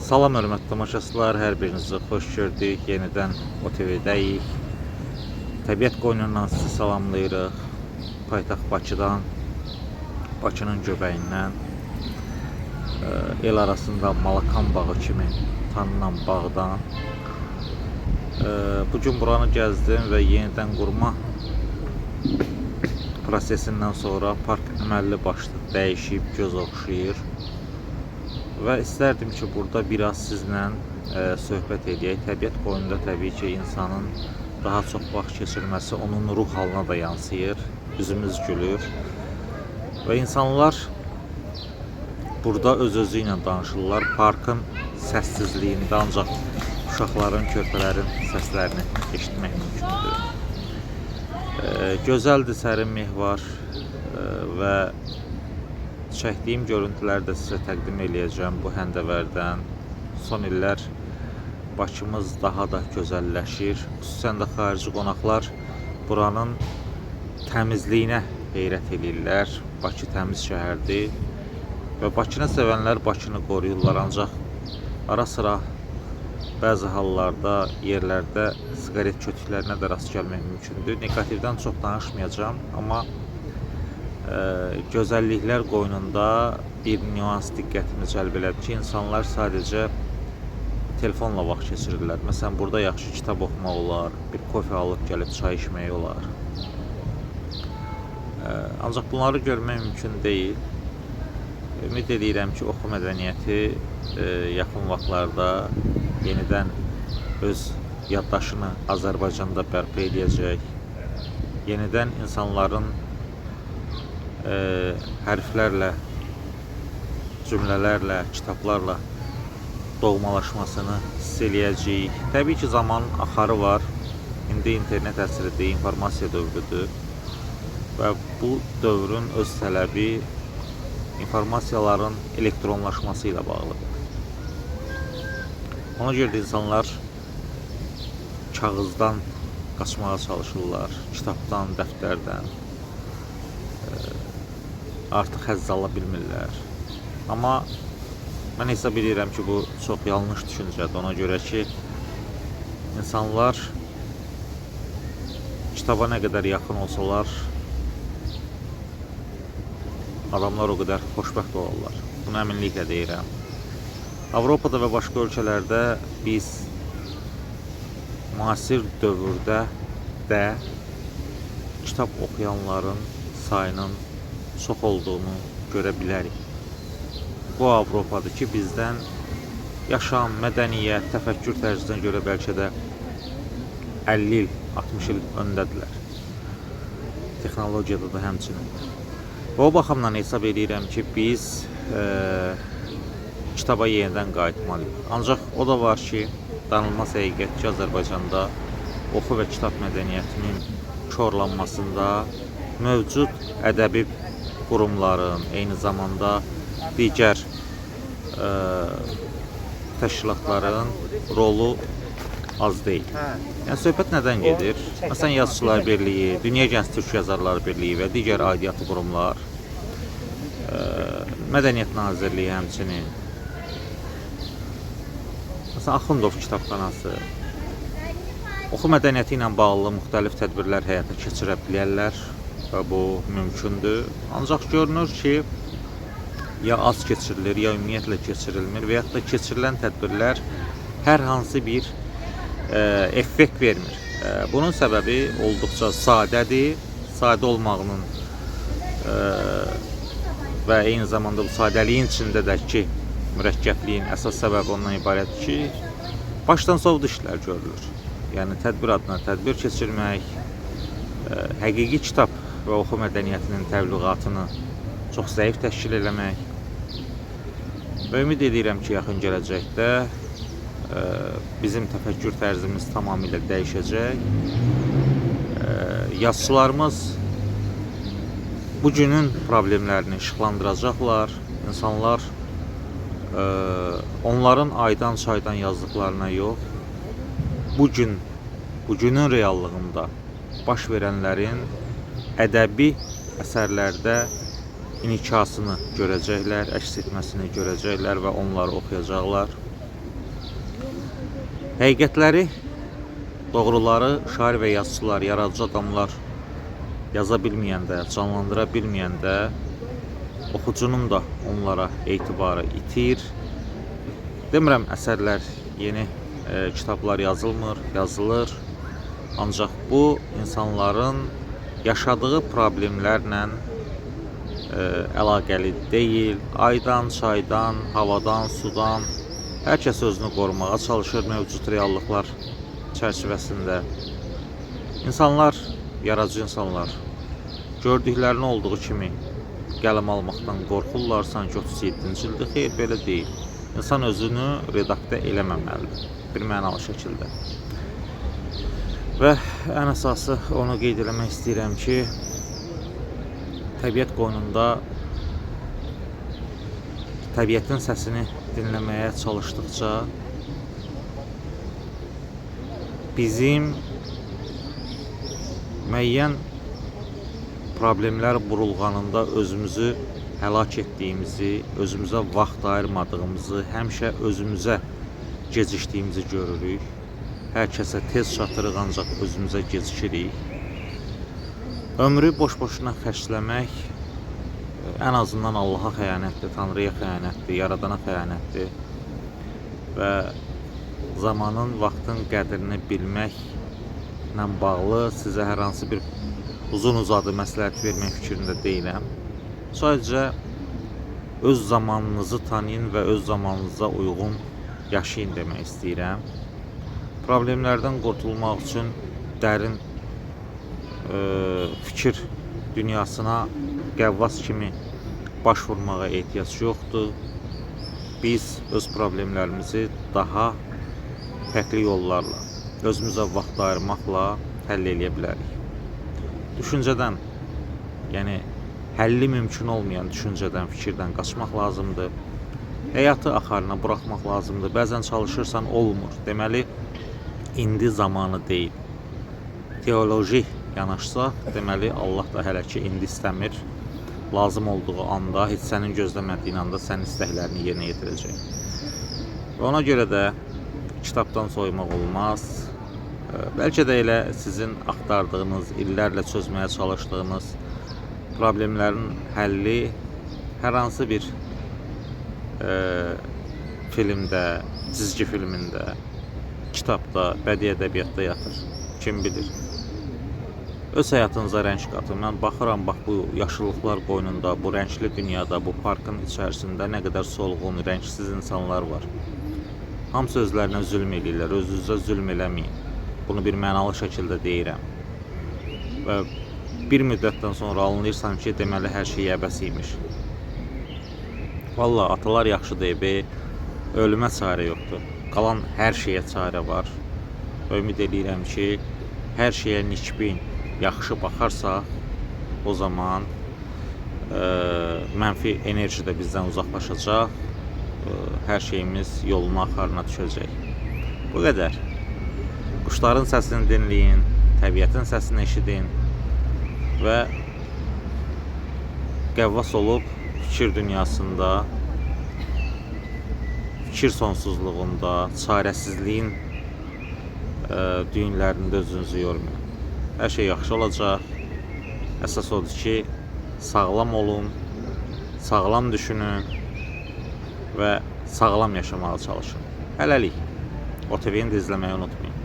Salam hörmətli tamaşaçılar, hər birinizi xoş gördük. Yenidən OTV-dəyik. Təbiət qoynundan sizi salamlayırıq. Paytaxt Bakıdan, Bakının göbəyindən, el arasında Malakan bağı kimi tanınan bağdan. Bugün buranı gəzdim və yenidən qurma prosesindən sonra park əməlli başlı dəyişib, göz oxşayır. Və istərdim ki, burada biraz sizlə söhbət edək. Təbiət qoynunda təbii ki, insanın daha çox vaxt keçirməsi onun ruh halına da yansıyır, üzümüz gülür. Və insanlar burada öz-özü ilə danışırlar. Parkın səssizliyində ancaq uşaqların, körpələrin səslərini eşitmək mümkündür. Gözəldir, sərinlik var və çəkdiyim görüntüləri də sizə təqdim eləyəcəm bu həndəvərdən. Son illər Bakımız daha da gözəlləşir. Xüsusən də xarici qonaqlar buranın təmizliyinə heyrət edirlər. Bakı təmiz şəhərdir və Bakını sevənlər Bakını qoruyurlar. Ancaq ara sıra bəzi hallarda, yerlərdə siqaret kötüklərinə də rast gəlmək mümkündür. Negativdən çox danışmayacağım, amma gözəlliklər qoynunda bir nüans diqqətimi cəlb elədi ki, insanlar sadəcə telefonla vaxt keçirirlər. Məsələn, burada yaxşı kitab oxumaq olar, bir kofe alıb gəlib çay içmək olar. Ancaq bunları görmək mümkün deyil. Ümid edirəm ki, oxu mədəniyyəti yaxın vaxtlarda yenidən öz yaddaşını Azərbaycanda bərpa edəcək. Yenidən insanların hərflərlə, cümlələrlə, kitablarla doğmalaşmasını hiss eləyəcəyik. Təbii ki, zamanın axarı var. İndi internet əsridir, informasiya dövrüdür. Və bu dövrün öz tələbi informasiyaların elektronlaşması ilə bağlıdır. Ona görə də insanlar kağızdan qaçmağa çalışırlar, kitabdan, dəftərdən. Artıq həzz ala bilmirlər. Amma mən hesab edirəm ki, bu çox yanlış düşüncədir. Ona görə ki, insanlar kitaba nə qədər yaxın olsalar, adamlar o qədər xoşbəxt olarlar. Bunu əminliklə deyirəm. Avropada və başqa ölkələrdə biz müasir dövrdə də kitab oxuyanların sayının çox olduğunu görə bilərik. Bu Avropadır ki, bizdən yaşam, mədəniyyət, təfəkkür tərzinə görə bəlkə də 50 il, 60 il öndədirlər. Texnologiyada da həmçinin. Və o baxımdan hesab edirəm ki, biz kitaba yenidən qayıtmalıyıq. Ancaq o da var ki, danılmaz həqiqət ki, Azərbaycanda oxu və kitab mədəniyyətinin korlanmasında mövcud ədəbi qurumların, eyni zamanda digər təşkilatların rolu az deyil. Yəni, söhbət nədən gedir? Məsələn, Yazıçılar Birliyi, Dünya Gənc Türk Yazarlar Birliyi və digər aidiyyatı qurumlar, Mədəniyyət Nazirliyi həmçinin, məsələn, Axundov kitabxanası, oxu mədəniyyəti ilə bağlı müxtəlif tədbirlər həyata keçirə bilərlər və bu mümkündür. Ancaq görünür ki, ya az keçirilir, ya ümumiyyətlə keçirilmir və yaxud da keçirilən tədbirlər hər hansı bir effekt vermir. Bunun səbəbi olduqca sadədir. Sadə olmağının və eyni zamanda bu sadəliyin içindəki mürəkkəbliyin əsas səbəbi ondan ibarətdir ki, başdan sovdu işlər görülür. Yəni, tədbir adına tədbir keçirmək, həqiqi kitab və oxu mədəniyyətinin təbliğatını çox zəif təşkil eləmək və ümid edirəm ki, yaxın gələcəkdə bizim təfəkkür tərzimiz tamamilə dəyişəcək. Yazıçılarımız bugünün problemlərini işıqlandıracaqlar. İnsanlar onların aydan çaydan yazdıqlarına yox, bugünün reallığında baş verənlərin ədəbi əsərlərdə inikasını görəcəklər, əks etməsini görəcəklər və onları oxuyacaqlar. Həqiqətləri, doğruları şair və yazıçılar, yaradıcı adamlar yaza bilməyəndə, canlandıra bilməyəndə oxucunun da onlara etibarı itir. Demirəm əsərlər, yeni kitablar yazılmır, yazılır. Ancaq bu insanların yaşadığı problemlərlə əlaqəli deyil. Aydan, çaydan, havadan, sudan hər kəs özünü qorumağa çalışır mövcud reallıqlar çərçivəsində. İnsanlar, yaradıcı insanlar gördüklərini olduğu kimi qələm almaqdan qorxurlar, sanki 37-ci ildir. Xeyr, belə deyil. İnsan özünü redaktə eləməməlidir, bir mənalı şəkildə. Və ən əsası onu qeyd eləmək istəyirəm ki, təbiət qoynunda təbiətin səsini dinləməyə çalışdıqca bizim müəyyən problemlər burulğanında özümüzü həlak etdiyimizi, özümüzə vaxt ayırmadığımızı, həmişə özümüzə gecikdiyimizi görürük. Hər kəsə tez çatırıq, ancaq özümüzə gecikirik. Ömrü boş-boşuna xərcləmək ən azından Allaha xəyanətdir, Tanrıya xəyanətdir, Yaradana xəyanətdir. Və zamanın, vaxtın qədrini bilməklə bağlı sizə hər hansı bir uzun-uzadı məsləhət vermək fikrində deyiləm. Sadəcə öz zamanınızı tanıyın və öz zamanınıza uyğun yaşayın demək istəyirəm. Problemlərdən qurtulmaq üçün dərin fikir dünyasına qəvvas kimi baş vurmağa ehtiyac yoxdur. Biz öz problemlərimizi daha fərqli yollarla, özümüzə vaxt ayırmaqla həll edə bilərik. Düşüncədən, yəni həlli mümkün olmayan düşüncədən, fikirdən qaçmaq lazımdır. Həyatı axarına buraxmaq lazımdır. Bəzən çalışırsan, olmur. Deməli, indi zamanı deyil. Teoloji yanaşsaq, deməli, Allah da hələ ki indi istəmir. Lazım olduğu anda, heç sənin gözləmədiyin anda sənin istəklərini yerinə yetirəcək. Və ona görə də kitabdan soymaq olmaz. Bəlkə də elə sizin axtardığınız, illərlə çözməyə çalışdığınız problemlərin həlli hər hansı bir filmdə, cizgi filmində, kitabda, bədii ədəbiyyatda yatır. Kim bilir? Öz həyatınıza rəng qatın. Mən baxıram, bax bu yaşıllıqlar qoynunda, bu rəngli dünyada, bu parkın içərisində nə qədər solğun, rəngsiz insanlar var. Hamısı özlərinə zülm edirlər, özünüzə zülm eləməyin. Bunu bir mənalı şəkildə deyirəm. Və bir müddətdən sonra anlayırsan ki, deməli hər şey əbəs imiş. Vallahi atalar yaxşı deyib, ölümə çarə yoxdur. Qalan hər şeyə çarə var. Ümid edirəm ki, hər şeyə nikbin, yaxşı baxarsaq, o zaman mənfi enerji də bizdən uzaqlaşacaq. Hər şeyimiz yoluna, axarına düşəcək. Bu qədər. Quşların səsini dinləyin, təbiətin səsini eşidin və qəvvas olub fikir dünyasında, fikir sonsuzluğunda, çarəsizliyin düyünlərində özünüzü yormayın. Hər şey yaxşı olacaq. Əsas odur ki, sağlam olun, sağlam düşünün və sağlam yaşamağa çalışın. Hələlik. OTV-ni də izləməyi unutmayın.